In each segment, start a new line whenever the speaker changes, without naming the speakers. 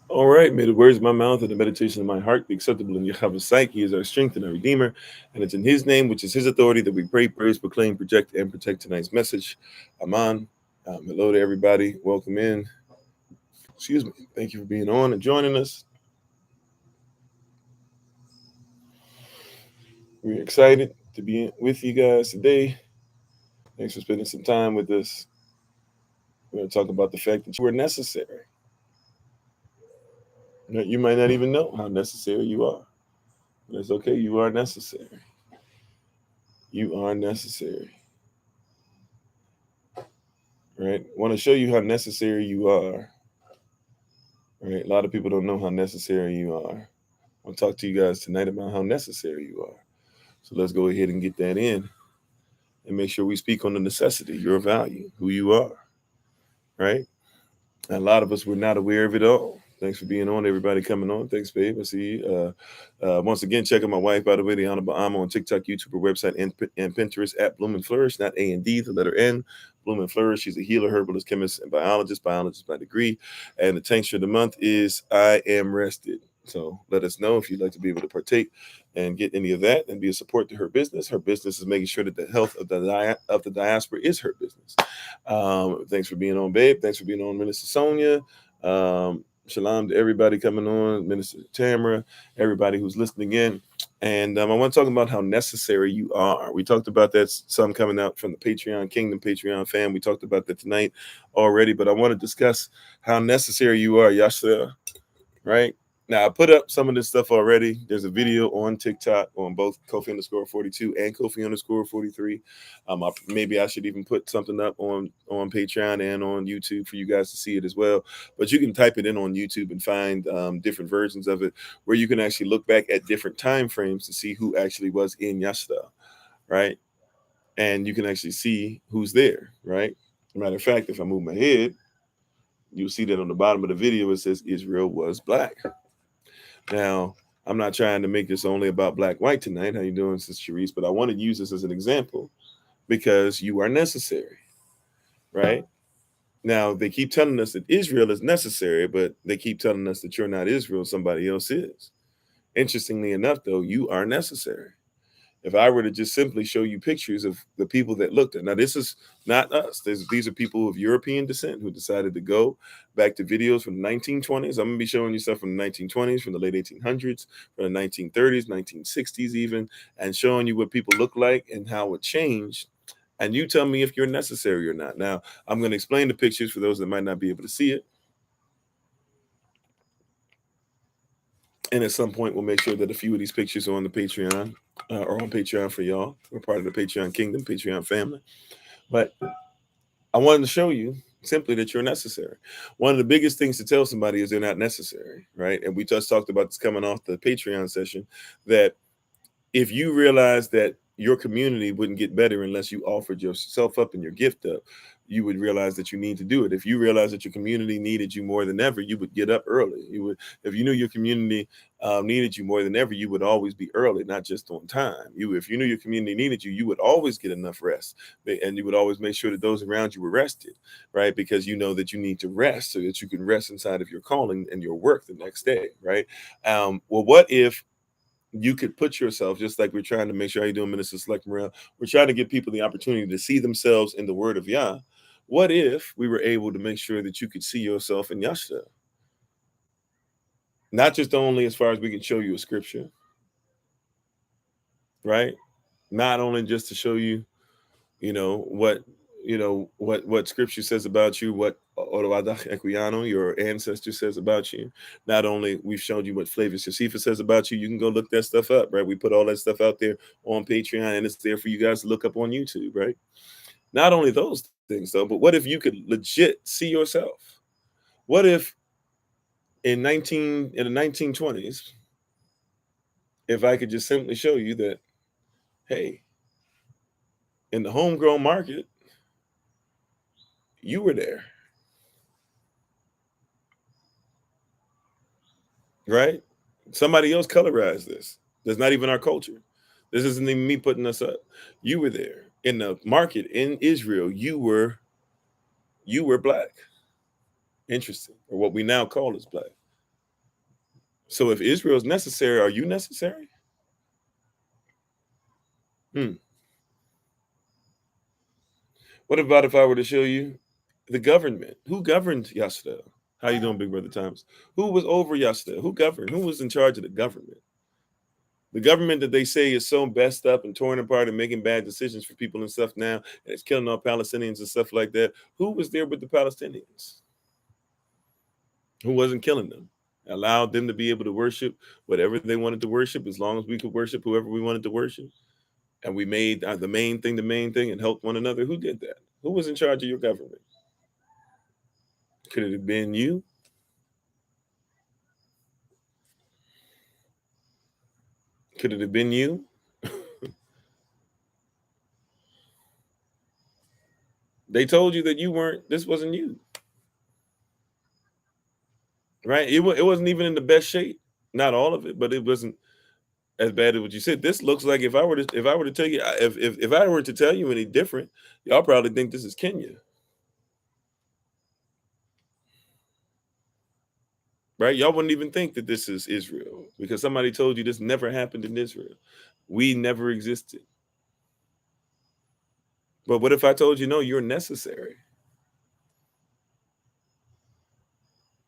All right, may the words of my mouth and the meditation of my heart be acceptable in Yahweh's sight. He is our strength and our redeemer. And it's in his name, which is his authority, that we pray, praise, proclaim, project, and protect tonight's message. Aman. Hello to everybody. Welcome in. Excuse me. Thank you for being on and joining us. We're excited to be with you guys today. Thanks for spending some time with us. We're going to talk about the fact that you are necessary. You might not even know how necessary you are. But it's okay. You are necessary. You are necessary. Right? I want to show you how necessary you are. Right? A lot of people don't know how necessary you are. I want to talk to you guys tonight about how necessary you are. So let's go ahead and get that in and make sure we speak on the necessity, your value, who you are. Right? And a lot of us were not aware of it all. Thanks for being on, everybody coming on. Thanks, babe. I see you. Once again, checking my wife, by the way, the Honorable Amma on TikTok, YouTube, her website, and Pinterest at Bloom and Flourish, not A and D, the letter N. Bloom and Flourish. She's a healer, herbalist, chemist, and biologist by degree. And the tincture of the month is I Am Rested. So let us know if you'd like to be able to partake and get any of that and be a support to her business. Her business is making sure that the health of the diaspora is her business. Thanks for being on, babe. Thanks for being on, Minister Sonia. Shalom to everybody coming on, Minister Tamara, everybody who's listening in. And I want to talk about how necessary you are. We talked about that, some coming out from the Patreon Kingdom, Patreon fam. We talked about that tonight already, but I want to discuss how necessary you are, Yasha, right? Now, I put up some of this stuff already. There's a video on TikTok on both Kofi underscore 42 and Kofi underscore 43. Maybe I should even put something up on Patreon and on YouTube for you guys to see it as well. But you can type it in on YouTube and find different versions of it where you can actually look back at different time frames to see who actually was in Yashta, right? And you can actually see who's there, right? Matter of fact, if I move my head, you'll see that on the bottom of the video it says Israel was black. Now, I'm not trying to make this only about black white tonight. How you doing, Sister Sharice? But I want to use this as an example because you are necessary, right? Now, they keep telling us that Israel is necessary, but they keep telling us that you're not Israel, somebody else is. Interestingly enough, though, you are necessary. If I were to just simply show you pictures of the people that looked at, now this is not us. These are people of European descent who decided to go back to videos from the 1920s. I'm gonna be showing you stuff from the 1920s, from the late 1800s, from the 1930s, 1960s even, and showing you what people look like and how it changed. And you tell me if you're necessary or not. Now, I'm going to explain the pictures for those that might not be able to see it. And at some point, we'll make sure that a few of these pictures are on the Patreon or on Patreon for y'all. We're part of the Patreon Kingdom, Patreon family. But I wanted to show you simply that you're necessary. One of the biggest things to tell somebody is they're not necessary, right? And we just talked about this coming off the Patreon session, that if you realize that your community wouldn't get better unless you offered yourself up and your gift up, you would realize that you need to do it. If you realize that your community needed you more than ever, you would get up early. You would, if you knew your community needed you more than ever, you would always be early, not just on time. If you knew your community needed you, you would always get enough rest, and you would always make sure that those around you were rested, right? Because you know that you need to rest so that you can rest inside of your calling and your work the next day, right? Well, what if you could put yourself, just like we're trying to make sure, how you doing, Minister Select Morel? We're trying to give people the opportunity to see themselves in the word of Yah. What if we were able to make sure that you could see yourself in Yashta? Not just only as far as we can show you a scripture, right? Not only just to show you, what scripture says about you, what Orowadach Equiano, your ancestor, says about you. Not only we've shown you what Flavius Josephus says about you, you can go look that stuff up, right? We put all that stuff out there on Patreon, and it's there for you guys to look up on YouTube, right? Not only those things, though, but what if you could legit see yourself? What if in the 1920s, if I could just simply show you that, hey, in the homegrown market, you were there, right? Somebody else colorized this. That's not even our culture. This isn't even me putting us up. You were there in the market in Israel. You were black. Interesting, or what we now call as black. So if Israel is necessary, are you necessary? What about if I were to show you the government? Who governed yesterday? How you doing, Big Brother Thomas? Who was over yesterday? Who governed? Who was in charge of the government? The government that they say is so messed up and torn apart and making bad decisions for people and stuff now, and it's killing all Palestinians and stuff like that. Who was there with the Palestinians? Who wasn't killing them? Allowed them to be able to worship whatever they wanted to worship, as long as we could worship whoever we wanted to worship. And we made the main thing, and helped one another. Who did that? Who was in charge of your government? Could it have been you? Could it have been you? They told you that you weren't, this wasn't you, right? It wasn't even in the best shape. Not all of it, but it wasn't as bad as what you said. This looks like, if I were to tell you, if I were to tell you any different, y'all probably think this is Kenya, right? Y'all wouldn't even think that this is Israel because somebody told you this never happened in Israel. We never existed. But what if I told you, no, you're necessary?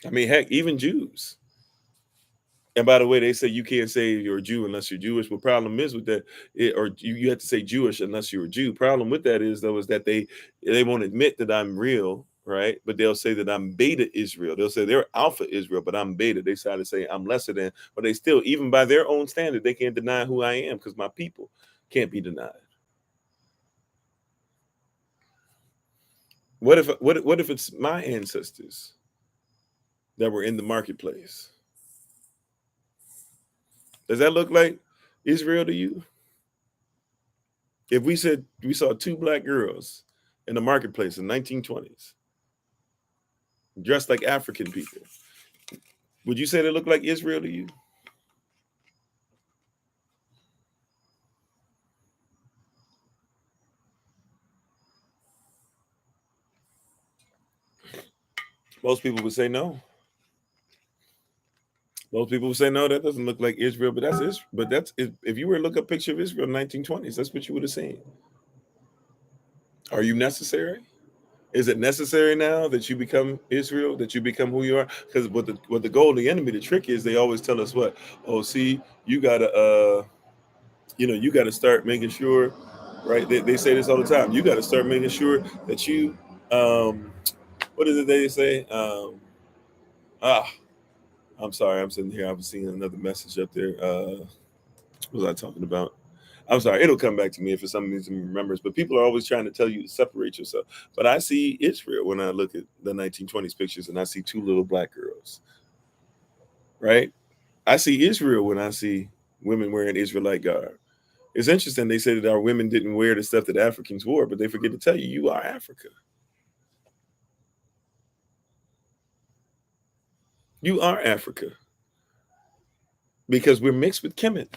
I mean, heck, even Jews. And by the way, they say you can't say you're a Jew unless you're Jewish. Well, problem is with that, or you have to say Jewish unless you're a Jew. Problem with that is, though, is that they won't admit that I'm real, right? But they'll say that I'm beta Israel. They'll say they're alpha Israel, but I'm beta. They try to say I'm lesser than, but they still, even by their own standard, they can't deny who I am because my people can't be denied. What if it's my ancestors that were in the marketplace? Does that look like Israel to you? If we said we saw two black girls in the marketplace in 1920s dressed like African people, would you say they look like Israel to you? Most people would say no. Most people would say no, that doesn't look like Israel, but that's Israel. But that's, if you were to look up a picture of Israel in 1920s, that's what you would have seen. Are you necessary? Is it necessary now that you become Israel, that you become who you are? Because what the goal of the enemy, the trick is, they always tell us what? Oh, see, you gotta you got to start making sure, right? They say this all the time. You got to start making sure that you, what is it they say? Ah, I'm sorry. I'm sitting here. I was seeing another message up there. What was I talking about? I'm sorry. It'll come back to me if it's something that remembers. But people are always trying to tell you to separate yourself. But I see Israel when I look at the 1920s pictures, and I see two little black girls, right? I see Israel when I see women wearing Israelite garb. It's interesting. They say that our women didn't wear the stuff that Africans wore, but they forget to tell you, you are Africa. You are Africa because we're mixed with Kemet.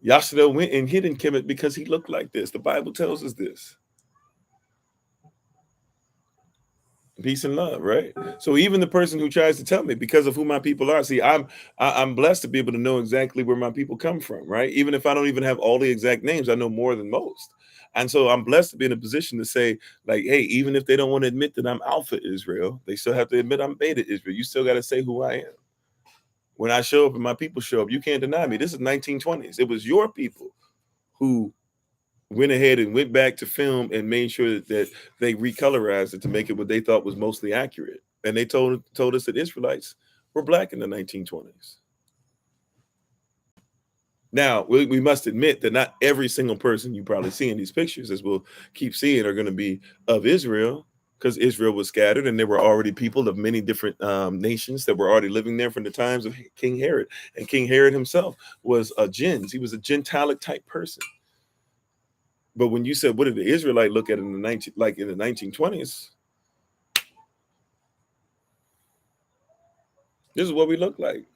Yashida went and hid in Kemet because he looked like this. The Bible tells us this. Peace and love, right? So even the person who tries to tell me because of who my people are, see, I'm blessed to be able to know exactly where my people come from, right? Even if I don't even have all the exact names, I know more than most. And so I'm blessed to be in a position to say, like, hey, even if they don't want to admit that I'm Alpha Israel, they still have to admit I'm Beta Israel. You still got to say who I am. When I show up and my people show up, you can't deny me. This is 1920s. It was your people who went ahead and went back to film and made sure that they recolorized it to make it what they thought was mostly accurate. And they told us that Israelites were black in the 1920s. Now, we must admit that not every single person you probably see in these pictures, as we'll keep seeing, are going to be of Israel, because Israel was scattered and there were already people of many different nations that were already living there from the times of King Herod. And King Herod himself was a gens. He was a Gentilic type person. But when you said, what did the Israelite look at in the 1920s? This is what we look like.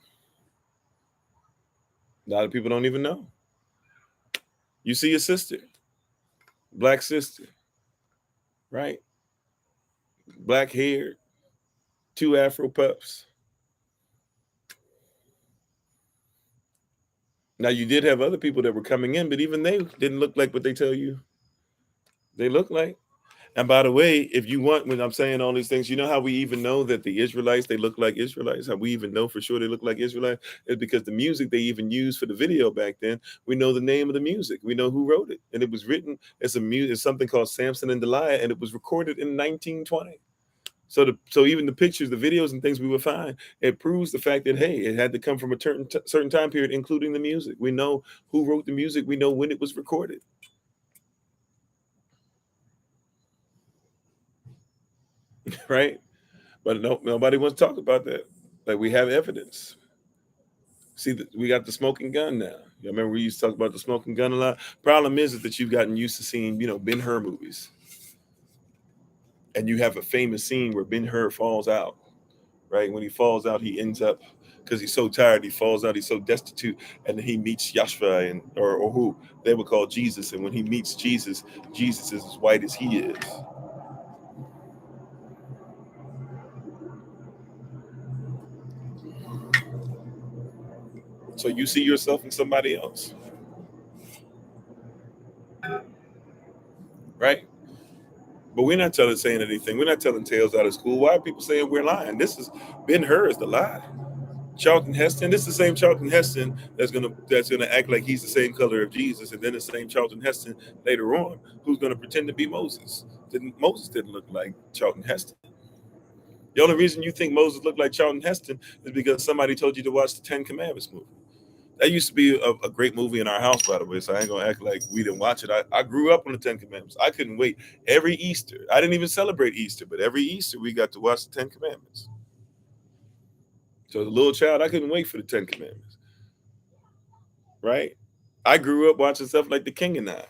A lot of people don't even know. You see your sister, black sister, right? Black hair, two Afro puffs. Now, you did have other people that were coming in, but even they didn't look like what they tell you they look like. And by the way, if you want, when I'm saying all these things, you know how we even know that the Israelites, they look like Israelites? How we even know for sure they look like Israelites? Is because the music they even used for the video back then, we know the name of the music. We know who wrote it. And it was written as it's something called Samson and Delilah, and it was recorded in 1920. So even the pictures, the videos and things we would find, it proves the fact that, hey, it had to come from a certain time period, including the music. We know who wrote the music. We know when it was recorded. Right? But no, nobody wants to talk about that. Like, we have evidence. See, we got the smoking gun now. You remember we used to talk about the smoking gun a lot? Problem is that you've gotten used to seeing, Ben-Hur movies. And you have a famous scene where Ben-Hur falls out, right? When he falls out, he ends up, because he's so tired, he falls out, he's so destitute, and then he meets Yahshua, or who they would call Jesus. And when he meets Jesus, Jesus is as white as he is. So you see yourself in somebody else, right? But we're not saying anything. We're not telling tales out of school. Why are people saying we're lying? This is Ben-Hur is the lie. Charlton Heston, this is the same Charlton Heston that's gonna act like he's the same color of Jesus, and then the same Charlton Heston later on who's gonna pretend to be Moses. Moses didn't look like Charlton Heston. The only reason you think Moses looked like Charlton Heston is because somebody told you to watch the Ten Commandments movie. That used to be a great movie in our house, by the way. So I ain't gonna act like we didn't watch it. I grew up on the Ten Commandments. I couldn't wait. Every Easter, I didn't even celebrate Easter, but every Easter we got to watch the Ten Commandments. So as a little child, I couldn't wait for the Ten Commandments. Right? I grew up watching stuff like The King and I.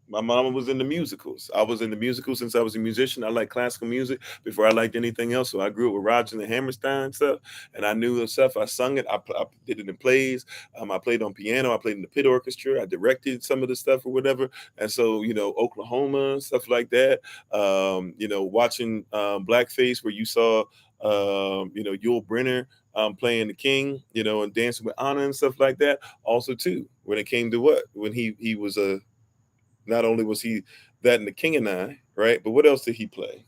My mama was into musicals. I was into musicals since I was a musician. I like classical music before I liked anything else. So I grew up with Roger and the Hammerstein stuff, and I knew the stuff. I sung it. I did it in plays. I played on piano. I played in the pit orchestra. I directed some of the stuff or whatever. And so, Oklahoma, stuff like that. Watching Blackface, where you saw, Yul Brynner playing the king, and Dancing with Anna and stuff like that. Also, too, when it came to when he was a not only was he that in The King and I, right? But what else did he play?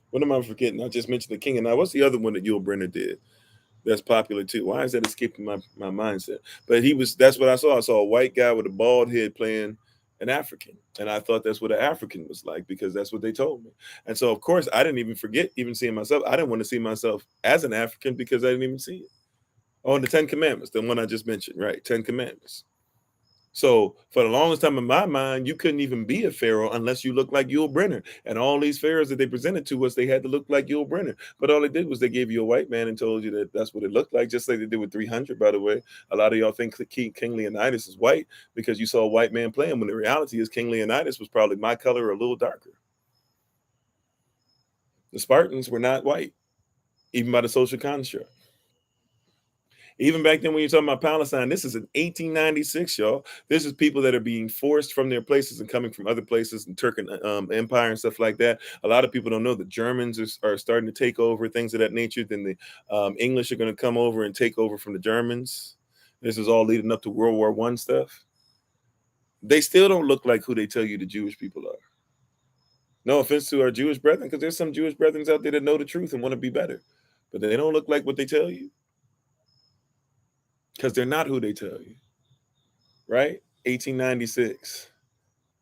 What am I forgetting? I just mentioned The King and I. What's the other one that Yul Brynner did that's popular too? Why is that escaping my mindset? But that's what I saw. I saw a white guy with a bald head playing an African. And I thought that's what an African was like, because that's what they told me. And so, of course, I didn't even forget even seeing myself. I didn't want to see myself as an African because I didn't even see it. Oh, and the Ten Commandments, the one I just mentioned, right? 10 Commandments. So for the longest time in my mind, you couldn't even be a pharaoh unless you looked like Yul Brynner. And all these pharaohs that they presented to us, they had to look like Yul Brynner. But all they did was they gave you a white man and told you that that's what it looked like, just like they did with 300, by the way. A lot of y'all think King Leonidas is white because you saw a white man playing, when the reality is King Leonidas was probably my color or a little darker. The Spartans were not white, even by the social construct. Even back then, when you're talking about Palestine, this is in 1896, y'all. This is people that are being forced from their places and coming from other places, and Turkic Empire and stuff like that. A lot of people don't know the Germans are starting to take over, things of that nature. Then the English are going to come over and take over from the Germans. This is all leading up to World War I stuff. They still don't look like who they tell you the Jewish people are. No offense to our Jewish brethren, because there's some Jewish brethren out there that know the truth and want to be better, but they don't look like what they tell you, because they're not who they tell you. Right? 1896,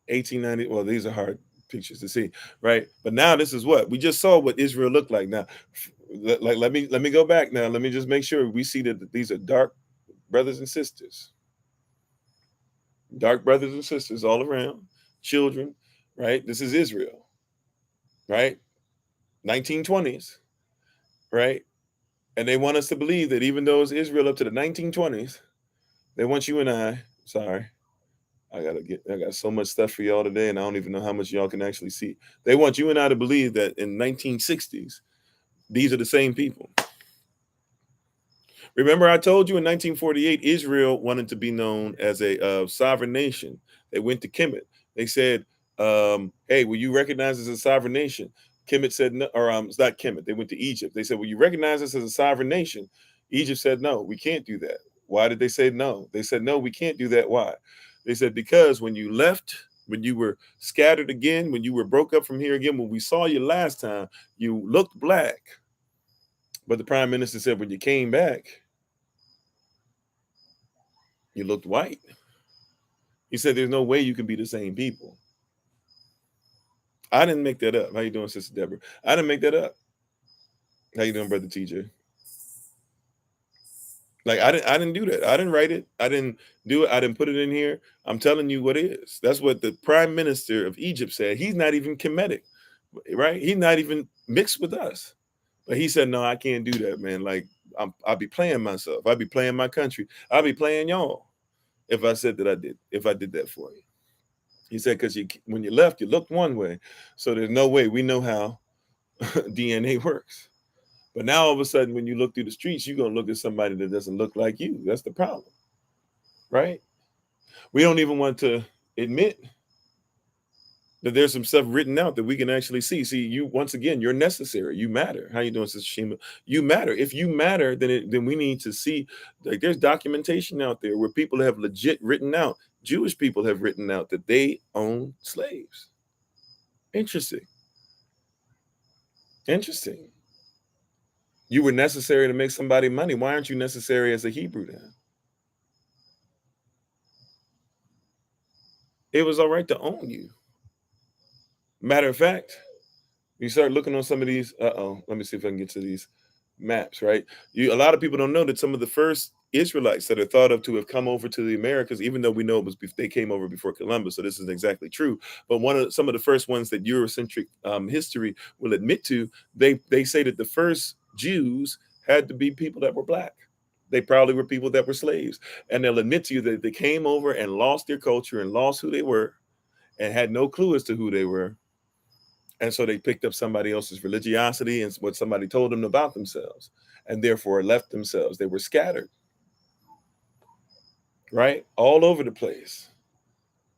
1890. Well, these are hard pictures to see, right? But now this is what we just saw what Israel looked like. Now, let me go back now. Let me just make sure we see that these are dark brothers and sisters, all around, children, right? This is Israel, right? 1920s, right? And they want us to believe that even though it's Israel up to the 1920s, they want you and I. Sorry, I got so much stuff for y'all today, and I don't even know how much y'all can actually see. They want you and I to believe that in 1960s, these are the same people. Remember, I told you in 1948, Israel wanted to be known as a sovereign nation. They went to Kemet. They said, "Hey, will you recognize us as a sovereign nation?" Kemet said, "No," or it's not Kemet. They went to Egypt. They said, "Will you recognize us as a sovereign nation?" Egypt said, "No, we can't do that. Why did they say no? They said, no, we can't do that. Why? They said, because when you left, when you were scattered again, when you were broke up from here again, when we saw you last time, you looked black. But the prime minister said, when you came back, you looked white. He said, there's no way you can be the same people. I didn't make that up. How you doing, Sister Deborah? I didn't make that up. How you doing, Brother TJ? Like I didn't do that. I didn't write it. I didn't do it. I didn't put it in here. I'm telling you what it is. That's what the prime minister of Egypt said. He's not even Kemetic, right? He's not even mixed with us. But he said, no, I can't do that, man. Like I'll be playing myself. I'll be playing my country. I'll be playing y'all if I said that if I did that for you. He said, because when you left, you looked one way. So there's no way we know how DNA works. But now all of a sudden, when you look through the streets, you're going to look at somebody that doesn't look like you. That's the problem, right? We don't even want to admit that there's some stuff written out that we can actually see. See, you, once again, you're necessary. You matter. How you doing, Sister Shima? You matter. If you matter, then we need to see, like, there's documentation out there where people have legit written out. Jewish people have written out that they own slaves. Interesting. Interesting. You were necessary to make somebody money. Why aren't you necessary as a Hebrew then? It was all right to own you. Matter of fact, you start looking on some of these. Let me see if I can get to these maps. Right, a lot of people don't know that some of the first Israelites that are thought of to have come over to the Americas, even though we know it was they came over before Columbus, so this is exactly true. But some of the first ones that Eurocentric history will admit to, they say that the first Jews had to be people that were black. They probably were people that were slaves, and they'll admit to you that they came over and lost their culture and lost who they were, and had no clue as to who they were. And so they picked up somebody else's religiosity and what somebody told them about themselves, and therefore left themselves. They were scattered, right? All over the place,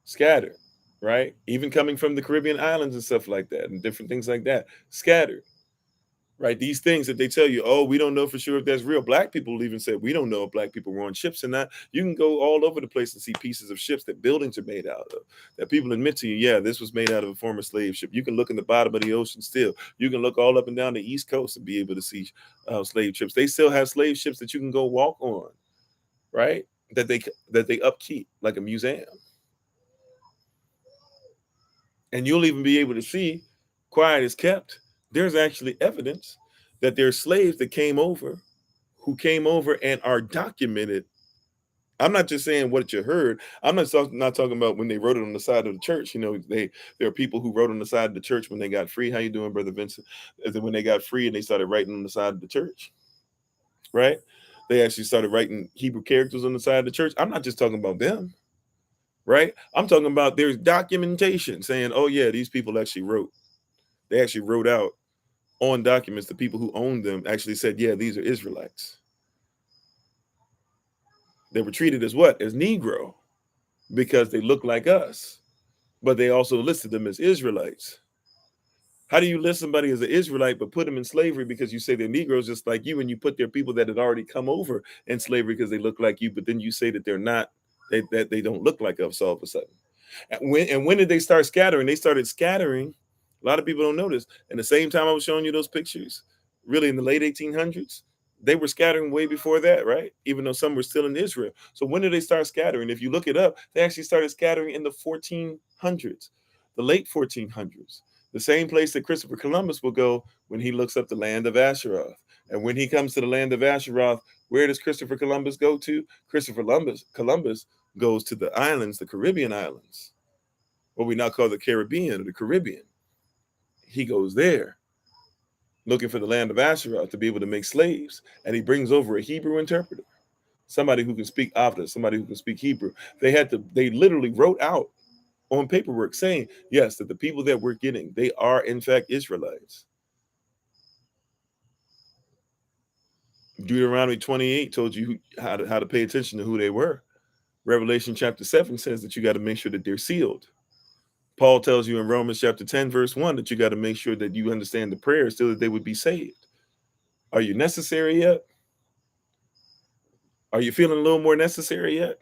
scattered, right? Even coming from the Caribbean islands and stuff like that, and different things like that, scattered, right? These things that they tell you, oh, we don't know for sure if that's real. Black people even said, we don't know if black people were on ships or not. You can go all over the place and see pieces of ships that buildings are made out of, that people admit to you, yeah, this was made out of a former slave ship. You can look in the bottom of the ocean still. You can look all up and down the East Coast and be able to see slave ships. They still have slave ships that you can go walk on, right? That they upkeep like a museum. And you'll even be able to see, quiet as kept, there's actually evidence that there's slaves that came over, who came over and are documented. I'm not just saying what you heard. I'm not talking about when they wrote it on the side of the church. You know, there are people who wrote on the side of the church when they got free. How you doing, Brother Vincent? When they got free and they started writing on the side of the church, right? They actually started writing Hebrew characters on the side of the church. I'm not just talking about them, right? I'm talking about there's documentation saying, oh yeah, these people actually wrote. They actually wrote out on documents, the people who owned them actually said, yeah, these are Israelites. They were treated as what? As Negro, because they look like us, but they also listed them as Israelites. How do you list somebody as an Israelite but put them in slavery because you say they're Negroes just like you, and you put their people that had already come over in slavery because they look like you, but then you say that they're not, that they don't look like us all of a sudden. And when did they start scattering? They started scattering. A lot of people don't know this. And the same time I was showing you those pictures, really in the late 1800s, they were scattering way before that, right? Even though some were still in Israel. So when did they start scattering? If you look it up, they actually started scattering in the 1400s, the late 1400s. The same place that Christopher Columbus will go when he looks up the land of Asheroth. And when he comes to the land of Asheroth, where does Christopher Columbus go to? Christopher Columbus goes to the islands, the Caribbean islands, what we now call the Caribbean or the Caribbean. He goes there looking for the land of Asherah to be able to make slaves. And he brings over a Hebrew interpreter, somebody who can speak Avda, somebody who can speak Hebrew. They literally wrote out on paperwork saying, yes, that the people that we're getting, they are in fact Israelites. Deuteronomy 28 told you how to pay attention to who they were. Revelation chapter 7 says that you got to make sure that they're sealed. Paul tells you in Romans chapter 10, verse 1, that you got to make sure that you understand the prayers so that they would be saved. Are you necessary yet? Are you feeling a little more necessary yet?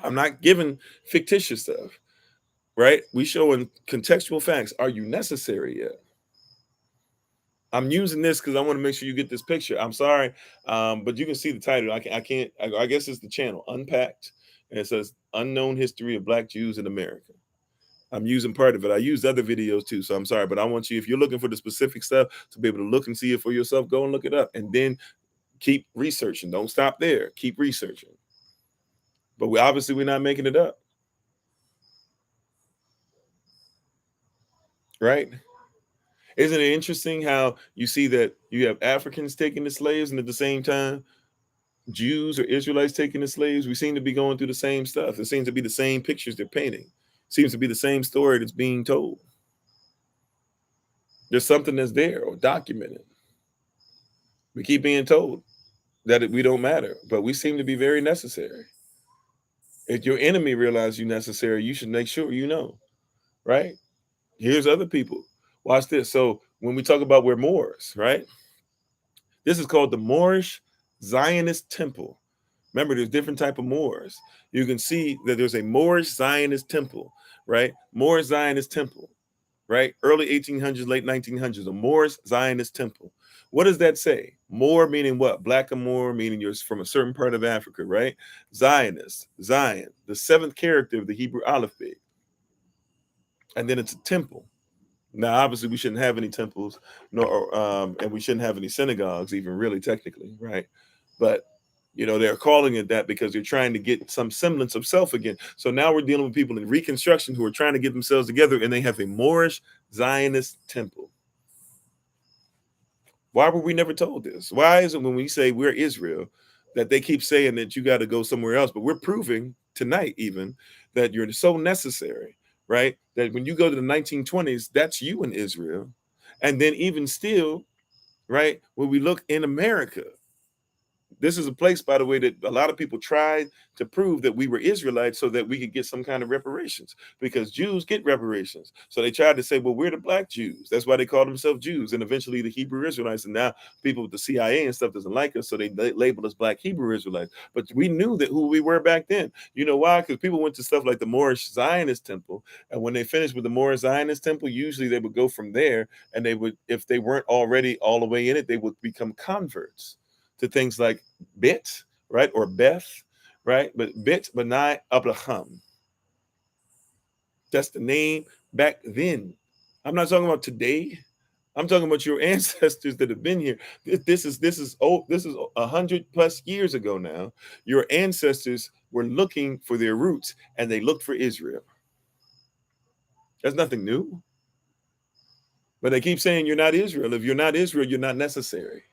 I'm not giving fictitious stuff, right? We showing contextual facts. Are you necessary yet? I'm using this because I want to make sure you get this picture. I'm sorry, but you can see the title. I can't. I guess it's the channel Unpacked, and it says Unknown History of Black Jews in America. I'm using part of it. I used other videos too, so I'm sorry, but I want you, if you're looking for the specific stuff, to be able to look and see it for yourself. Go and look it up, and then keep researching. Don't stop there. Keep researching. But we're not making it up, right? Isn't it interesting how you see that you have Africans taking the slaves, and at the same time, Jews or Israelites taking the slaves? We seem to be going through the same stuff. It seems to be the same pictures they're painting. It seems to be the same story that's being told. There's something that's there or documented. We keep being told that we don't matter, but we seem to be very necessary. If your enemy realizes you're necessary, you should make sure you know, right? Here's other people. Watch this. So when we talk about we're Moors, right? This is called the Moorish Zionist Temple. Remember, there's different type of Moors. You can see that there's a Moorish Zionist temple, right? Moorish Zionist temple, right? Early 1800s, late 1900s, a Moorish Zionist temple. What does that say? Moor meaning what? Black and Moor meaning you're from a certain part of Africa, right? Zionist, Zion, the seventh character of the Hebrew alphabet. And then it's a temple. Now, obviously, we shouldn't have any temples, nor and we shouldn't have any synagogues, even really technically, right? But they're calling it that because they're trying to get some semblance of self again. So now we're dealing with people in Reconstruction who are trying to get themselves together, and they have a Moorish Zionist temple. Why were we never told this? Why is it when we say we're Israel that they keep saying that you got to go somewhere else? But we're proving tonight even that you're so necessary, right? That when you go to the 1920s, that's you in Israel. And then even still, right, when we look in America, this is a place, by the way, that a lot of people tried to prove that we were Israelites so that we could get some kind of reparations, because Jews get reparations. So they tried to say, well, we're the black Jews. That's why they call themselves Jews. And eventually the Hebrew Israelites. And now people with the CIA and stuff doesn't like us. So they label us black Hebrew Israelites. But we knew that who we were back then. You know why? Because people went to stuff like the Moorish Zionist temple. And when they finished with the Moorish Zionist temple, usually they would go from there, and they would, if they weren't already all the way in it, they would become converts to things like Bet, right? Or Beth, right? But Bet Benai Abraham. That's the name back then. I'm not talking about today. I'm talking about your ancestors that have been here. This is 100+ years ago now. Your ancestors were looking for their roots, and they looked for Israel. That's nothing new. But they keep saying you're not Israel. If you're not Israel, you're not necessary.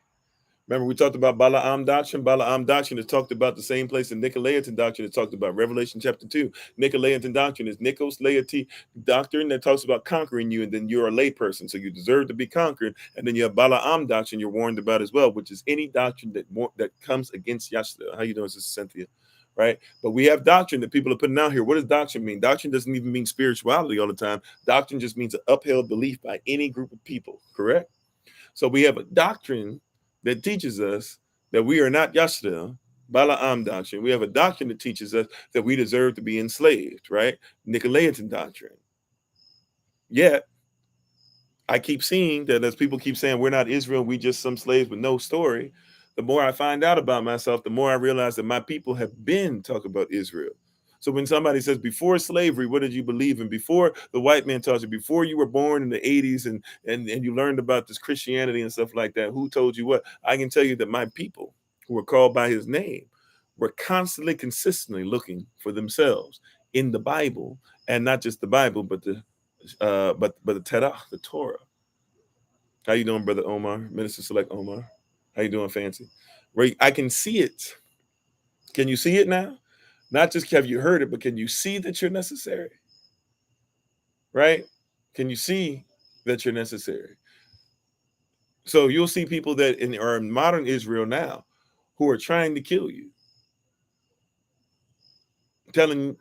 Remember, we talked about Balaam doctrine. Balaam doctrine is talked about the same place in Nicolaitan doctrine is talked about. Revelation chapter 2. Nicolaitan doctrine is Nikos Laity doctrine that talks about conquering you, and then you're a layperson, so you deserve to be conquered. And then you have Balaam doctrine you're warned about as well, which is any doctrine that comes against Yahshua. How you doing, Sister Cynthia? Right? But we have doctrine that people are putting out here. What does doctrine mean? Doctrine doesn't even mean spirituality all the time. Doctrine just means an upheld belief by any group of people, correct? So we have a doctrine that teaches us that we are not Yashda, Balaam doctrine. We have a doctrine that teaches us that we deserve to be enslaved, right? Nicolaitan doctrine. Yet, I keep seeing that as people keep saying we're not Israel, we just some slaves with no story. The more I find out about myself, the more I realize that my people have been talking about Israel. So when somebody says before slavery, what did you believe in? Before the white man taught you, before you were born in the 80s and you learned about this Christianity and stuff like that, who told you what? I can tell you that my people who were called by his name were constantly, consistently looking for themselves in the Bible, and not just the Bible, but the Tanakh, the Torah. How you doing, Brother Omar? Minister Select Omar. How you doing, Fancy? Right, I can see it. Can you see it now? Not just have you heard it, but can you see that you're necessary? Right? Can you see that you're necessary? So you'll see people that are in modern Israel now who are trying to kill you, telling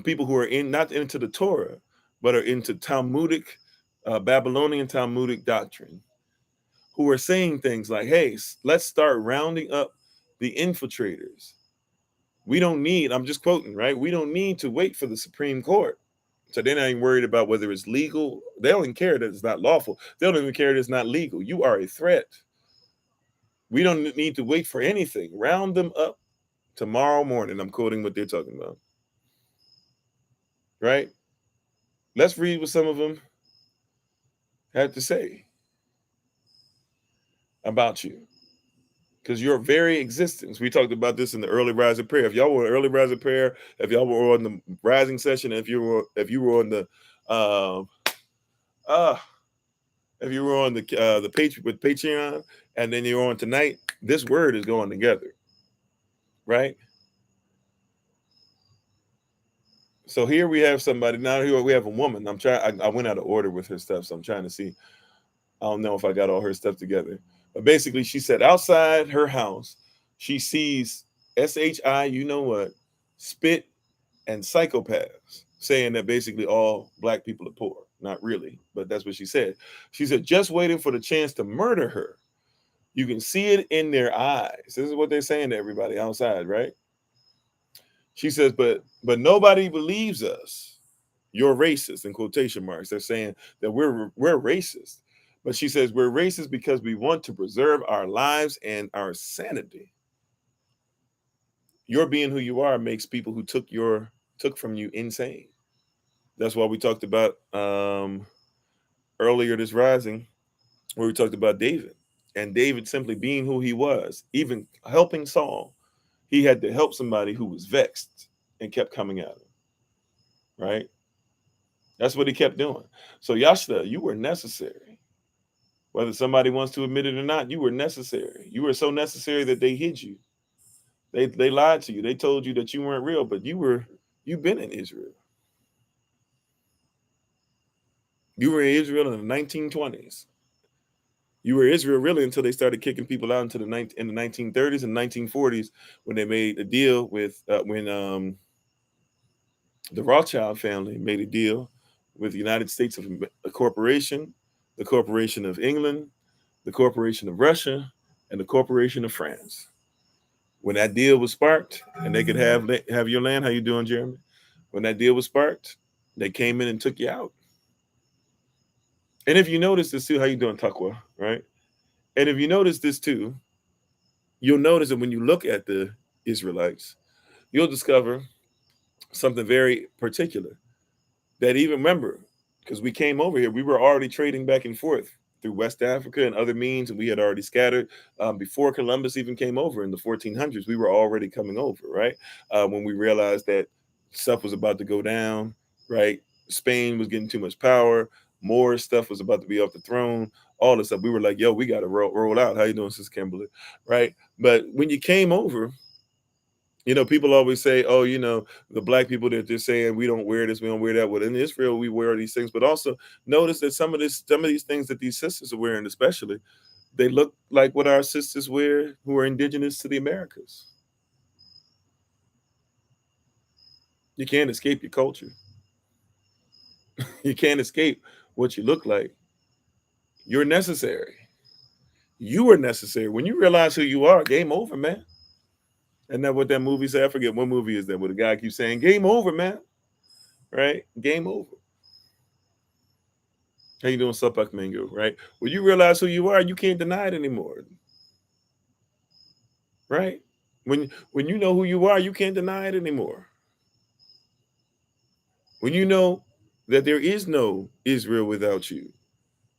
people who are not into the Torah, but are into Talmudic, Babylonian Talmudic doctrine, who are saying things like, hey, let's start rounding up the infiltrators. We don't need, I'm just quoting, right? We don't need to wait for the Supreme Court. So they're not even worried about whether it's legal. They don't even care that it's not lawful. They don't even care that it's not legal. You are a threat. We don't need to wait for anything. Round them up tomorrow morning. I'm quoting what they're talking about. Right? Let's read what some of them had to say about you. Because your very existence, we talked about this in the early rising prayer. If y'all were early rising prayer, if y'all were on the rising session, if you were on the um uh if you were on the page with Patreon, and then you're on tonight, this word is going together, right? So here we have somebody. Now here we have a woman. I went out of order with her stuff, so I'm trying to see. I don't know if I got all her stuff together. But basically, she said outside her house, she sees SHI, you know what, spit and psychopaths, saying that basically all black people are poor. Not really, but that's what she said. She said, just waiting for the chance to murder her. You can see it in their eyes. This is what they're saying to everybody outside, right? She says, but nobody believes us. You're racist, in quotation marks. They're saying that we're racist. But she says we're racist because we want to preserve our lives and our sanity. Your being who you are makes people who took from you insane. That's why we talked about earlier this rising, where we talked about David. And David simply being who he was, even helping Saul, he had to help somebody who was vexed and kept coming at him. Right? That's what he kept doing. So Yashda, you were necessary. Whether somebody wants to admit it or not, you were necessary. You were so necessary that they hid you. They lied to you. They told you that you weren't real, but you've been in Israel. You were in Israel in the 1920s. You were Israel really until they started kicking people out in the 1930s and 1940s, when they made a deal with when the Rothschild family made a deal with the United States of a corporation, the Corporation of England, the Corporation of Russia, and the Corporation of France. When that deal was sparked, and they could have your land, how you doing, Jeremy? When that deal was sparked, they came in and took you out. And if you notice this too, how you doing, Takwa, right? And if you notice this too, you'll notice that when you look at the Israelites, you'll discover something very particular. That even remember, because we came over here, we were already trading back and forth through West Africa and other means, and we had already scattered before Columbus even came over in the 1400s. We were already coming over, right? When we realized that stuff was about to go down, right? Spain was getting too much power. More stuff was about to be off the throne. All this stuff, we were like, "Yo, we got to roll out." How you doing, Sister Kimberly? Right? But when you came over, people always say, "Oh, the black people that they're saying we don't wear this, we don't wear that." Well, in Israel, we wear these things, but also notice that some of these things that these sisters are wearing, especially, they look like what our sisters wear who are indigenous to the Americas. You can't escape your culture. You can't escape what you look like. You're necessary. You are necessary. When you realize who you are, game over, man. Isn't that what that movie said? I forget what movie is that, where the guy keeps saying, "Game over, man." Right? Game over. How you doing, Supak Mango? Right? When you realize who you are, you can't deny it anymore. Right? When you know who you are, you can't deny it anymore. When you know that there is no Israel without you,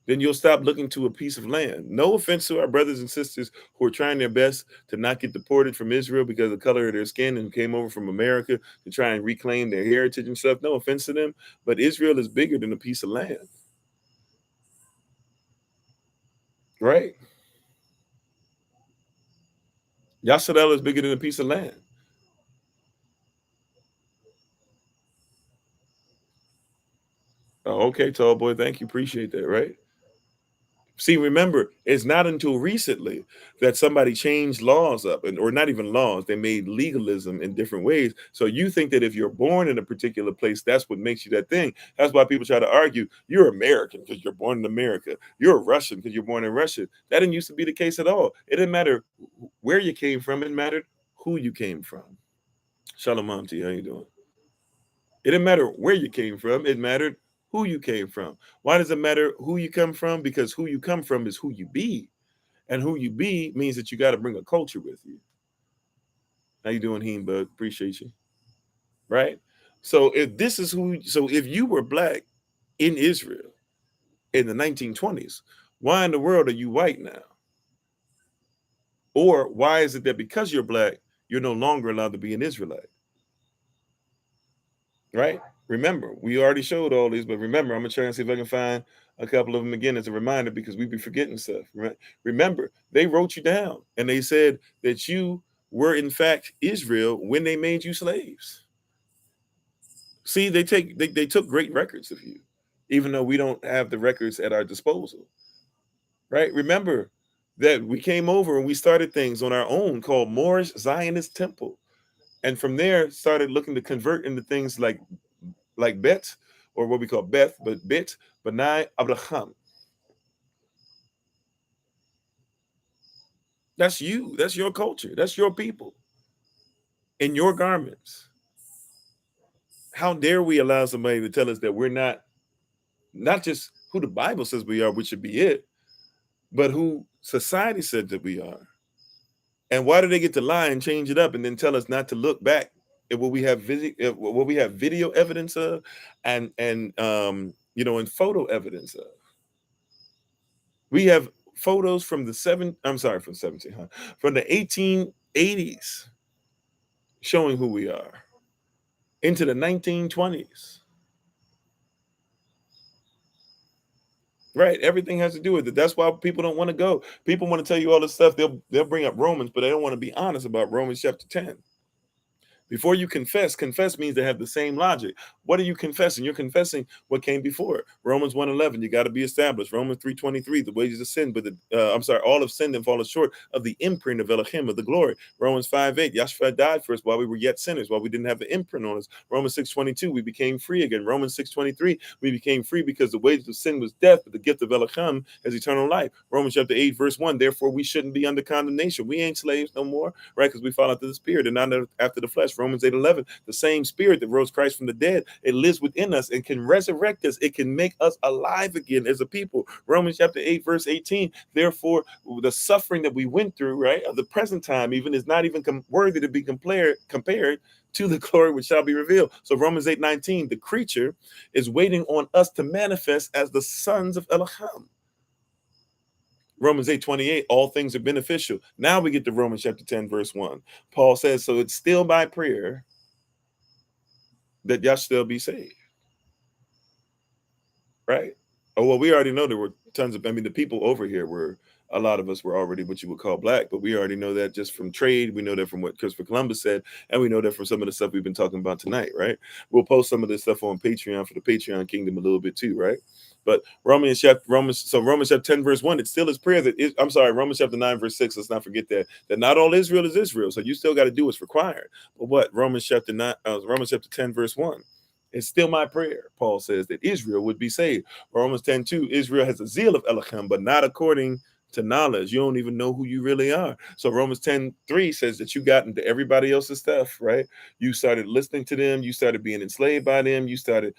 then you'll stop looking to a piece of land. No offense to our brothers and sisters who are trying their best to not get deported from Israel because of the color of their skin and came over from America to try and reclaim their heritage and stuff. No offense to them, but Israel is bigger than a piece of land. Right? Yasharel is bigger than a piece of land. Oh, okay, tall boy. Thank you. Appreciate that, right? See, remember, it's not until recently that somebody changed laws up, or not even laws, they made legalism in different ways. So you think that if you're born in a particular place, that's what makes you that thing. That's why people try to argue you're American because you're born in America. You're Russian because you're born in Russia. That didn't used to be the case at all. It didn't matter where you came from. It mattered who you came from. Shalom to you. How you doing? It didn't matter where you came from. It mattered who you came from. Why does it matter who you come from? Because who you come from is who you be. And who you be means that you got to bring a culture with you. How you doing, Heen Bug? Appreciate you. Right? So if you were black in Israel in the 1920s, why in the world are you white now? Or why is it that because you're black, you're no longer allowed to be an Israelite? Right? Remember, we already showed all these, but remember, I'm gonna try and see if I can find a couple of them again as a reminder because we be forgetting stuff. Right? Remember, they wrote you down and they said that you were in fact Israel when they made you slaves. See, they took great records of you, even though we don't have the records at our disposal. Right? Remember that we came over and we started things on our own called Moorish Zionist Temple. And from there started looking to convert into things like Bet, or what we call Beth, but Bet, Benai, Abraham. That's you. That's your culture. That's your people in your garments. How dare we allow somebody to tell us that we're not just who the Bible says we are, which should be it, but who society said that we are. And why do they get to lie and change it up and then tell us not to look back at what we have video evidence of and photo evidence of? We have photos from the 1880s showing who we are into the 1920s. Right, everything has to do with it. That's why people don't want to go. People want to tell you all this stuff. They'll bring up Romans, but they don't want to be honest about Romans chapter 10. Before you confess means they have the same logic. What are you confessing? You're confessing what came before it. Romans 1:11, you got to be established. Romans 3:23, the wages of sin, but all of sin and fallen short of the imprint of Elohim, of the glory. Romans 5:8, Yahshua died for us while we were yet sinners, while we didn't have the imprint on us. Romans 6:22, we became free again. Romans 6:23, we became free because the wages of sin was death, but the gift of Elohim is eternal life. Romans chapter 8, verse 1, therefore we shouldn't be under condemnation. We ain't slaves no more, right? Because we fall after the spirit and not after the flesh. Romans 8:11, the same spirit that rose Christ from the dead, it lives within us and can resurrect us. It can make us alive again as a people. Romans chapter 8, verse 18, therefore the suffering that we went through, right, of the present time even is not even worthy to be compared to the glory which shall be revealed. So Romans 8:19, the creature is waiting on us to manifest as the sons of Elohim. Romans 8:28, all things are beneficial. Now we get to Romans chapter 10, verse 1. Paul says, so it's still by prayer that y'all still be saved. Right? Oh, well, we already know there were tons of, the people over here a lot of us were already what you would call black, but we already know that just from trade. We know that from what Christopher Columbus said, and we know that from some of the stuff we've been talking about tonight, right? We'll post some of this stuff on Patreon for the Patreon Kingdom a little bit too, right? But Romans chapter 10, verse 1, it still is prayer Romans chapter 9, verse 6, let's not forget that not all Israel is Israel. So you still got to do what's required. But what? Romans chapter 10, verse 1. It's still my prayer, Paul says, that Israel would be saved. Romans 10:2, Israel has a zeal of Elohim, but not according to knowledge. You don't even know who you really are. So Romans 10:3 says that you got into everybody else's stuff, right? You started listening to them. You started being enslaved by them. You started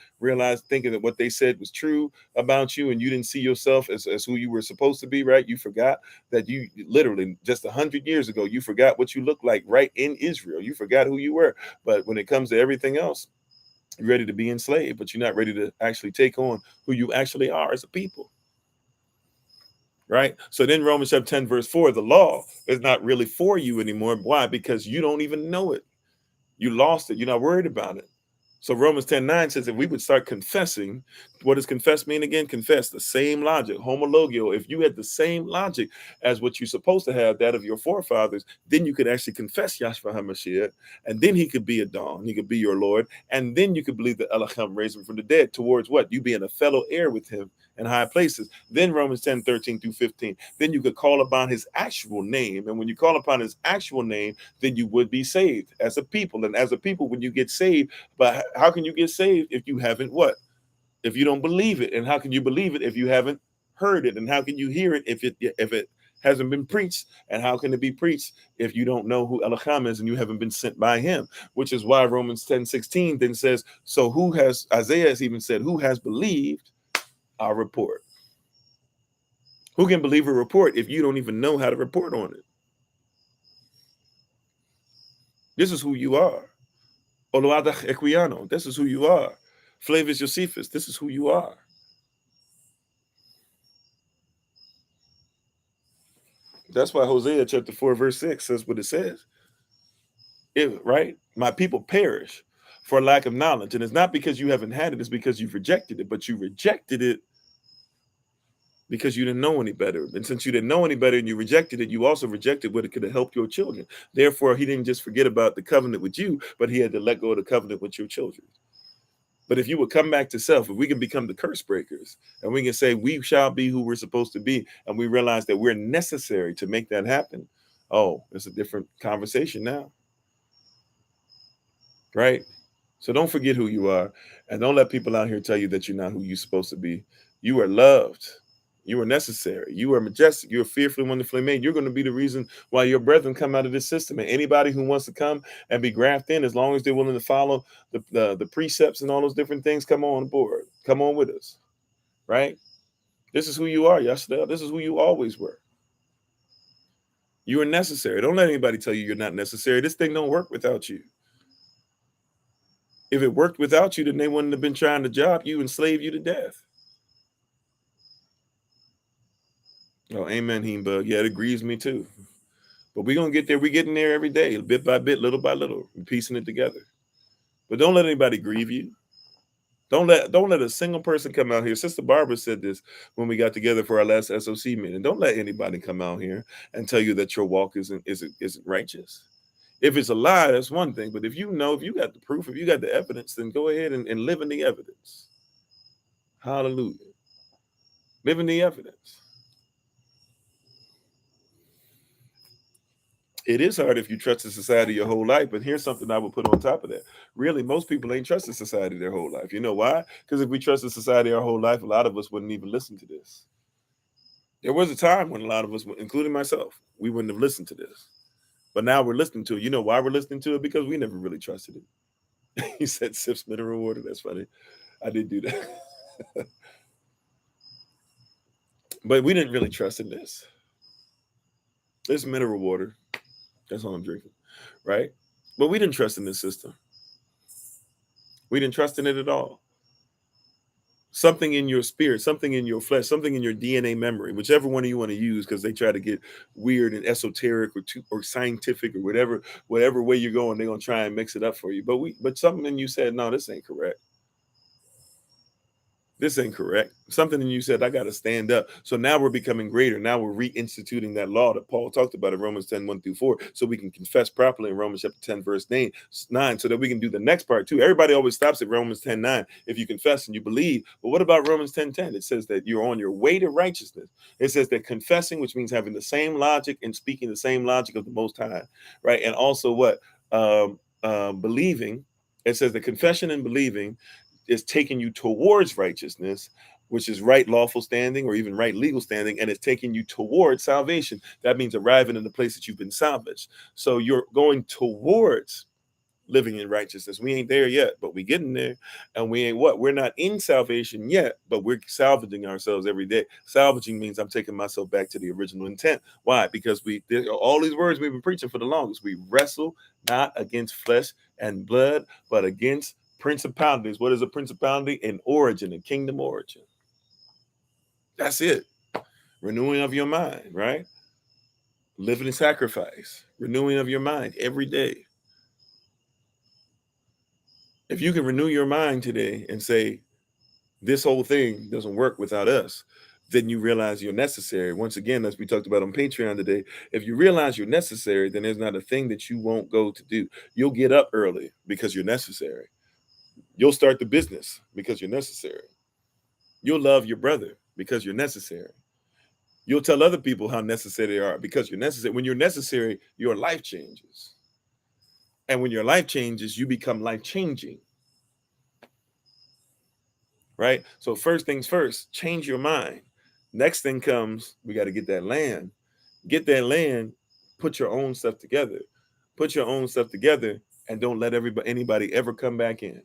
thinking that what they said was true about you, and you didn't see yourself as who you were supposed to be, right? You forgot that you literally just 100 years ago, you forgot what you looked like right in Israel. You forgot who you were. But when it comes to everything else, you're ready to be enslaved, but you're not ready to actually take on who you actually are as a people. Right? So then Romans chapter 10, verse 4, the law is not really for you anymore. Why? Because you don't even know it. You lost it. You're not worried about it. So Romans 10:9 says if we would start confessing, what does confess mean again? Confess, the same logic, homologio. If you had the same logic as what you're supposed to have, that of your forefathers, then you could actually confess Yahshua HaMashiach, and then he could be a dawn, he could be your Lord, and then you could believe that Elohim raised him from the dead towards what? You being a fellow heir with him in high places. Then Romans 10:13-15, then you could call upon his actual name, and when you call upon his actual name, then you would be saved as a people. And as a people, when you get saved, but how can you get saved if you haven't what? If you don't believe it? And how can you believe it if you haven't heard it? And how can you hear it if hasn't been preached. And how can it be preached if you don't know who Elohim is and you haven't been sent by him? Which is why Romans 10:16 then says, so who has, Isaiah has even said, who has believed our report? Who can believe a report if you don't even know how to report on it? This is who you are. Oloadach Equiano, this is who you are. Flavius Josephus, this is who you are. That's why Hosea chapter 4, verse 6 says what it says. Right? My people perish for lack of knowledge. And it's not because you haven't had it, it's because you've rejected it. But you rejected it because you didn't know any better. And since you didn't know any better and you rejected it, you also rejected what it could have helped your children. Therefore, he didn't just forget about the covenant with you, but he had to let go of the covenant with your children. But if you would come back to self, if we can become the curse breakers and we can say we shall be who we're supposed to be, and we realize that we're necessary to make that happen, oh, it's a different conversation now. Right? So don't forget who you are, and don't let people out here tell you that you're not who you're supposed to be. You are loved. You are necessary. You are majestic. You are fearfully, wonderfully made. You're going to be the reason why your brethren come out of this system. And anybody who wants to come and be grafted in, as long as they're willing to follow the precepts and all those different things, come on board. Come on with us. Right? This is who you are, Yashdel. This is who you always were. You are necessary. Don't let anybody tell you you're not necessary. This thing don't work without you. If it worked without you, then they wouldn't have been trying to job you and slave you to death. Oh, amen, Heenbug. Yeah, it agrees me too. But we're going to get there. We're getting there every day, bit by bit, little by little, we're piecing it together. But don't let anybody grieve you. Don't let a single person come out here. Sister Barbara said this when we got together for our last SOC meeting. Don't let anybody come out here and tell you that your walk isn't righteous. If it's a lie, that's one thing. But if you got the proof, if you got the evidence, then go ahead and live in the evidence. Hallelujah. Live in the evidence. It is hard if you trusted society your whole life, but here's something I would put on top of that. Really, most people ain't trusted society their whole life. You know why? Because if we trusted society our whole life, a lot of us wouldn't even listen to this. There was a time when a lot of us, including myself, we wouldn't have listened to this. But now we're listening to it. You know why we're listening to it? Because we never really trusted it. He said sips mineral water. That's funny. I did do that. But we didn't really trust in this. It's mineral water. That's all I'm drinking. Right? But we didn't trust in this system. We didn't trust in it at all. Something in your spirit, something in your flesh, something in your DNA memory, whichever one you want to use, because they try to get weird and esoteric or scientific or whatever way you're going, they're gonna try and mix it up for you. But something in you said, no, this ain't correct. This ain't correct. Something in you said, I got to stand up. So now we're becoming greater. Now we're reinstituting that law that Paul talked about in Romans 10, 1-4, so we can confess properly in Romans chapter 10, verse 9, so that we can do the next part too. Everybody always stops at Romans 10:9. If you confess and you believe. But what about Romans 10:10? It says that you're on your way to righteousness. It says that confessing, which means having the same logic and speaking the same logic of the Most High, right? And also what? Believing. It says that confession and believing is taking you towards righteousness, which is right lawful standing or even right legal standing, and it's taking you towards salvation. That means arriving in the place that you've been salvaged. So you're going towards living in righteousness. We ain't there yet, but we getting there. And we ain't what? We're not in salvation yet, but we're salvaging ourselves every day. Salvaging means I'm taking myself back to the original intent. Why? Because all these words we've been preaching for the longest. We wrestle not against flesh and blood, but against principalities. What is a principality? An origin, a kingdom origin. That's it. Renewing of your mind, right? Living in sacrifice, renewing of your mind every day. If you can renew your mind today and say, this whole thing doesn't work without us, then you realize you're necessary. Once again, as we talked about on Patreon today, if you realize you're necessary, then there's not a thing that you won't go to do. You'll get up early because you're necessary. You'll start the business because you're necessary. You'll love your brother because you're necessary. You'll tell other people how necessary they are because you're necessary. When you're necessary, your life changes. And when your life changes, you become life-changing. Right? So first things first, change your mind. Next thing comes, we got to get that land. Get that land, put your own stuff together. Put your own stuff together and don't let anybody ever come back in.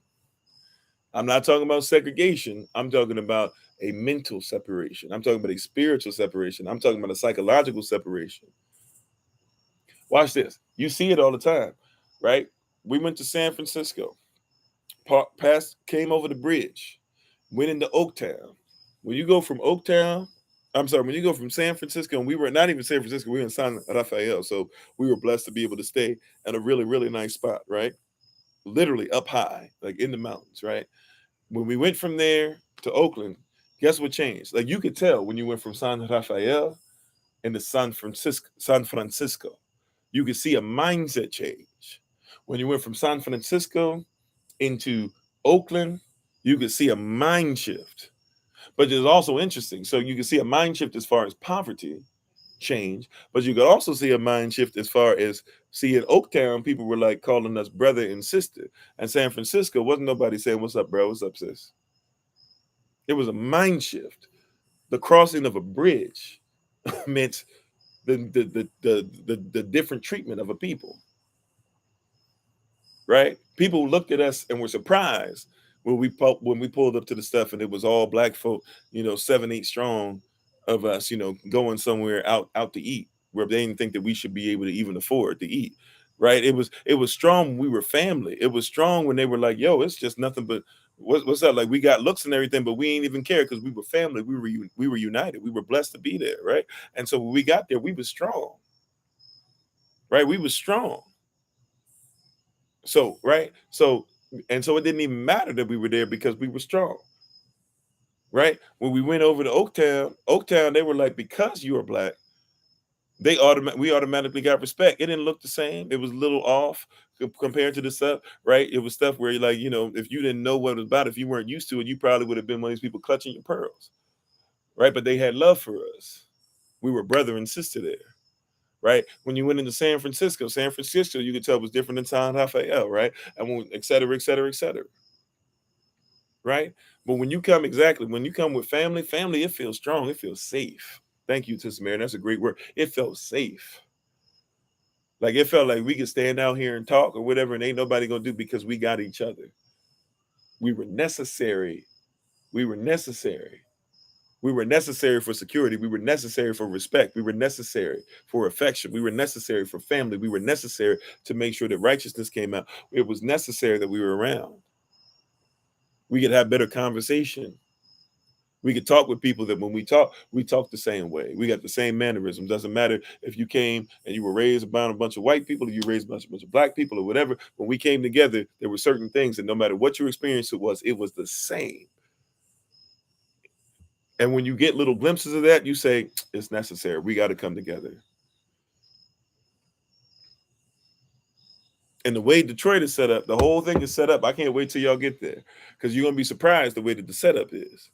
I'm not talking about segregation. I'm talking about a mental separation. I'm talking about a spiritual separation. I'm talking about a psychological separation. Watch this. You see it all the time, right? We went to San Francisco, came over the bridge, went into Oaktown. When you go from when you go from San Francisco, and we were not even San Francisco, we were in San Rafael. So we were blessed to be able to stay at a really, really nice spot, right? Literally up high, like in the mountains, right? When we went from there to Oakland, guess what changed? Like you could tell when you went from San Rafael into San Francisco, you could see a mindset change. When you went from San Francisco into Oakland, you could see a mind shift. But it's also interesting. So you can see a mind shift as far as poverty change, but you could also see a mind shift as far as see in Oaktown, people were like calling us brother and sister. And San Francisco wasn't nobody saying, "What's up, bro? What's up, sis?" It was a mind shift. The crossing of a bridge meant the different treatment of a people, right? People looked at us and were surprised when we pulled up to the stuff and it was all black folk, 7, 8 strong of us, going somewhere out to eat where they didn't think that we should be able to even afford to eat, right? It was strong when we were family. It was strong when they were like, "Yo, it's just nothing but what's up?" Like we got looks and everything, but we ain't even care because we were family. We were united. We were blessed to be there, right? And so when we got there, we was strong, right? We was strong. So, right? So, and so it didn't even matter that we were there because we were strong, right? When we went over to Oaktown, they were like, because you are black, we automatically got respect. It didn't look the same. It was a little off compared to the stuff, right? It was stuff where you're like, if you didn't know what it was about, if you weren't used to it, you probably would have been one of these people clutching your pearls, right? But they had love for us. We were brother and sister there. Right. When you went into San Francisco, you could tell was different than San Rafael, right? And et cetera, et cetera, et cetera. Right. But when you come with family, it feels strong. It feels safe. Thank you, Sister Mary. That's a great word. It felt safe. Like it felt like we could stand out here and talk or whatever, and ain't nobody gonna do because we got each other. We were necessary. We were necessary. We were necessary for security. We were necessary for respect. We were necessary for affection. We were necessary for family. We were necessary to make sure that righteousness came out. It was necessary that we were around. We could have better conversation. We could talk with people that when we talk the same way. We got the same mannerisms. Doesn't matter if you came and you were raised around a bunch of white people, or you raised a bunch of black people or whatever. When we came together, there were certain things that no matter what your experience it was the same. And when you get little glimpses of that, you say, it's necessary. We got to come together. And the way Detroit is set up, the whole thing is set up. I can't wait till y'all get there because you're going to be surprised the way that the setup is.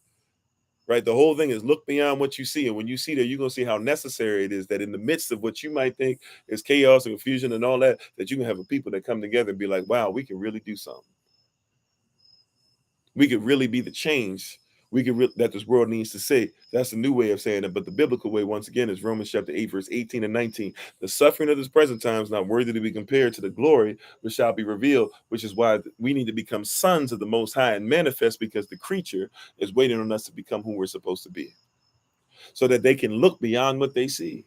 Right? The whole thing is look beyond what you see. And when you see that, you're going to see how necessary it is that in the midst of what you might think is chaos and confusion and all that, that you can have a people that come together and be like, wow, we can really do something. We could really be the change that this world needs to see. That's a new way of saying it. But the biblical way, once again, is Romans chapter 8, verse 18 and 19. The suffering of this present time is not worthy to be compared to the glory which shall be revealed, which is why we need to become sons of the Most High and manifest, because the creature is waiting on us to become who we're supposed to be, so that they can look beyond what they see.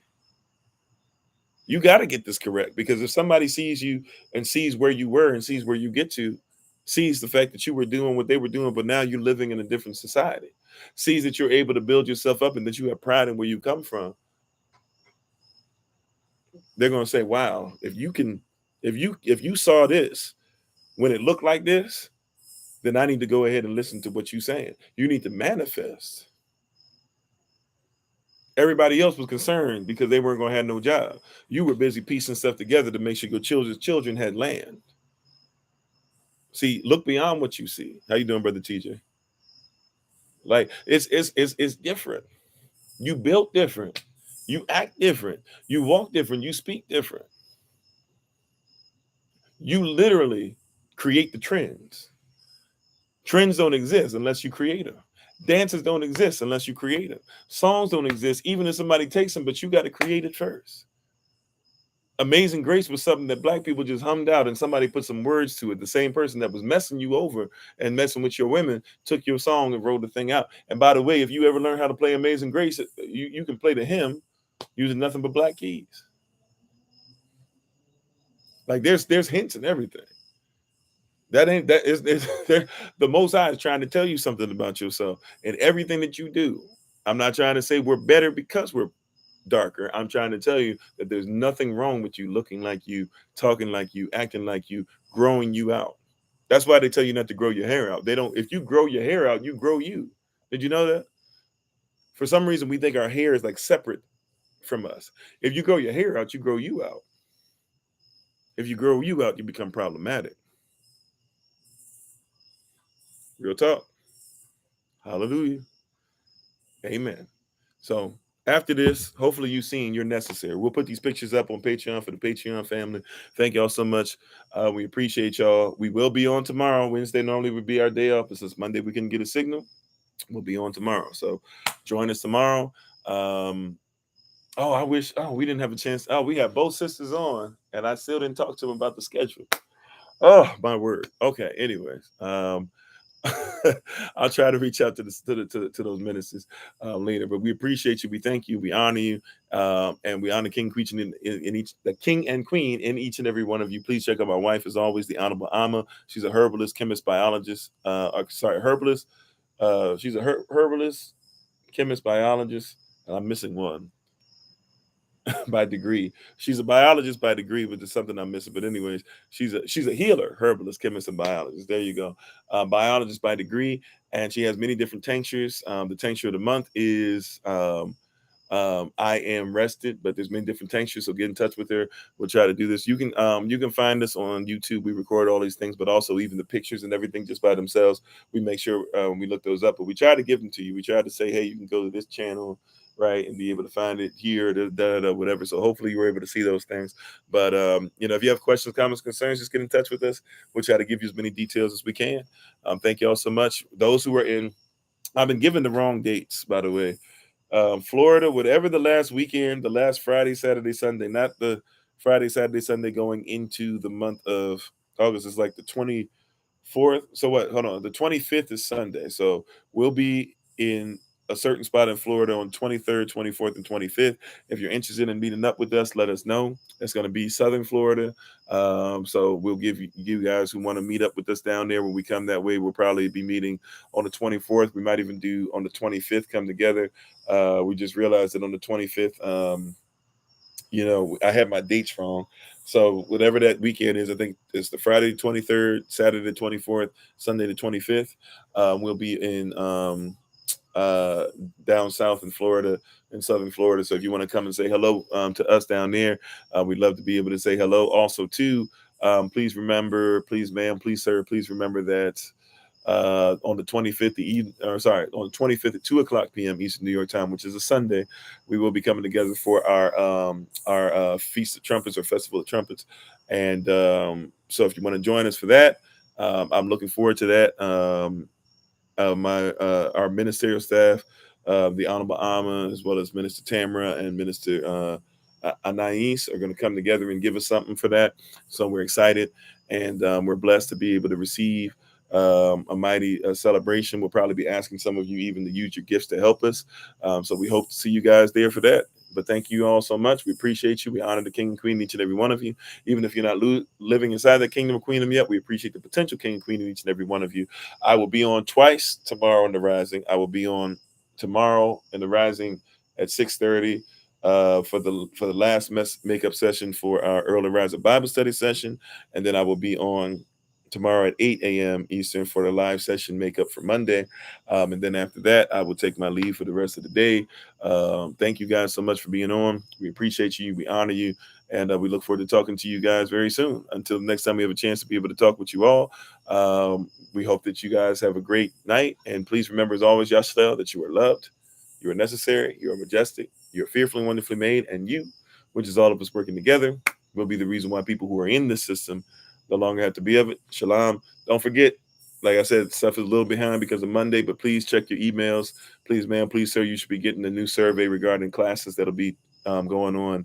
You got to get this correct, because if somebody sees you and sees where you were and sees where you get to, sees the fact that you were doing what they were doing, but now you're living in a different society, sees that you're able to build yourself up and that you have pride in where you come from, they're going to say, wow, if you saw this when it looked like this, then I need to go ahead and listen to what you're saying. You need to manifest. Everybody else was concerned because they weren't going to have no job. You were busy piecing stuff together to make sure your children had land. See, look beyond what you see. How you doing, Brother TJ? Like it's different. You built different. You act different. You walk different. You speak different. You literally create the trends. Trends don't exist unless you create them. Dances don't exist unless you create them. Songs don't exist even if somebody takes them, but you got to create it first. Amazing Grace was something that black people just hummed out and somebody put some words to it. The same person that was messing you over and messing with your women took your song and wrote the thing out. And by the way, if you ever learn how to play Amazing Grace, you can play the hymn using nothing but black keys. Like there's hints and everything. That ain't that is the Most High is trying to tell you something about yourself and everything that you do. I'm not trying to say we're better because we're darker. I'm trying to tell you that there's nothing wrong with you looking like you, talking like you, acting like you, growing you out. That's why they tell you not to grow your hair out. They don't. If you grow your hair out, you grow you. Did you know that? For some reason, we think our hair is like separate from us. If you grow your hair out, you grow you out. If you grow you out, you become problematic. Real talk. Hallelujah. Amen. So after this, hopefully you've seen you're necessary. We'll put these pictures up on Patreon for the Patreon family. Thank y'all so much. We appreciate y'all. We will be on tomorrow. Wednesday normally would be our day off, but since Monday we couldn't get a signal, we'll be on tomorrow. So join us tomorrow. I wish. Oh, we didn't have a chance. Oh, we had both sisters on, and I still didn't talk to them about the schedule. Oh, my word. Okay. Anyways, I'll try to reach out to to those ministers later. But we appreciate you. We thank you. We honor you, and we honor King Queen in each the King and Queen in each and every one of you. Please check out my wife, as always, the Honorable Amma. She's a herbalist, chemist, biologist. Herbalist. She's a herbalist, chemist, biologist. And I'm missing one by degree. She's a biologist by degree, but there's something I'm missing. But anyways, she's a healer, herbalist, chemist, and biologist. There you go. Biologist by degree, and she has many different tinctures. The tincture of the month is I am rested, but there's many different tinctures. So get in touch with her. We'll try to do this. You can find us on YouTube. We record all these things, but also even the pictures and everything just by themselves. We make sure we look those up, but we try to give them to you. We try to say, hey, you can go to this channel, right, and be able to find it here, whatever. So hopefully you were able to see those things. But if you have questions, comments, concerns, just get in touch with us. We'll try to give you as many details as we can. Thank you all so much. Those who are in, I've been given the wrong dates, by the way. Florida, whatever the last weekend, the last Friday, Saturday, Sunday, not the Friday, Saturday, Sunday going into the month of August. It's like the 24th. So what? Hold on. The 25th is Sunday. So we'll be in a certain spot in Florida on 23rd, 24th, and 25th. If you're interested in meeting up with us, let us know. It's going to be Southern Florida. So we'll give you guys who want to meet up with us down there when we come that way. We'll probably be meeting on the 24th. We might even do on the 25th, come together. We just realized that on the 25th, I had my dates wrong. So whatever that weekend is, I think it's the Friday 23rd, Saturday the 24th, Sunday the 25th. We'll be in down south in Florida, in Southern Florida. So if you want to come and say hello to us down there, we'd love to be able to say hello. Also, too, please remember, please, ma'am, please, sir, please remember that on the 25th, on the 25th at 2:00 p.m. Eastern New York time, which is a Sunday, we will be coming together for our Feast of Trumpets or Festival of Trumpets. And so if you want to join us for that, I'm looking forward to that. Our ministerial staff, the Honorable Amma, as well as Minister Tamara and Minister Anais are going to come together and give us something for that. So we're excited, and we're blessed to be able to receive a mighty celebration. We'll probably be asking some of you even to use your gifts to help us. So we hope to see you guys there for that. But thank you all so much. We appreciate you. We honor the King and Queen, each and every one of you. Even if you're not living inside the kingdom of Queendom yet, we appreciate the potential King and Queen in each and every one of you. I will be on twice tomorrow in the Rising. I will be on tomorrow in the Rising at 6:30 for the last makeup session for our Early Riser Bible Study session, and then I will be on tomorrow at 8 a.m. Eastern for the live session makeup for Monday. And then after that, I will take my leave for the rest of the day. Thank you guys so much for being on. We appreciate you. We honor you. And we look forward to talking to you guys very soon. Until the next time we have a chance to be able to talk with you all, we hope that you guys have a great night. And please remember, as always, Yashtel, that you are loved, you are necessary, you are majestic, you're fearfully and wonderfully made, and you, which is all of us working together, will be the reason why people who are in this system no longer have to be of it. Shalom. Don't forget, Like I said, stuff is a little behind because of Monday, but please check your emails. Please, ma'am, please, sir, you should be getting a new survey regarding classes that'll be going on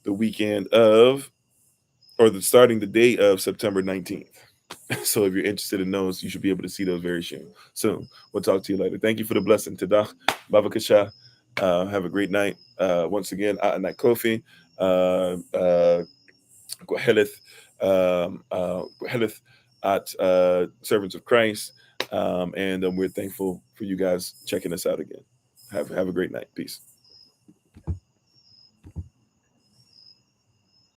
the weekend of, or starting the day of September 19th. So if you're interested in those, you should be able to see those very soon. We'll talk to you later. Thank you for the blessing. Tadah, Bavakasha. Have a great night. Once again, Night Kofi. Helith, Helith at Servants of Christ. And we're thankful for you guys checking us out again. Have a great night. Peace.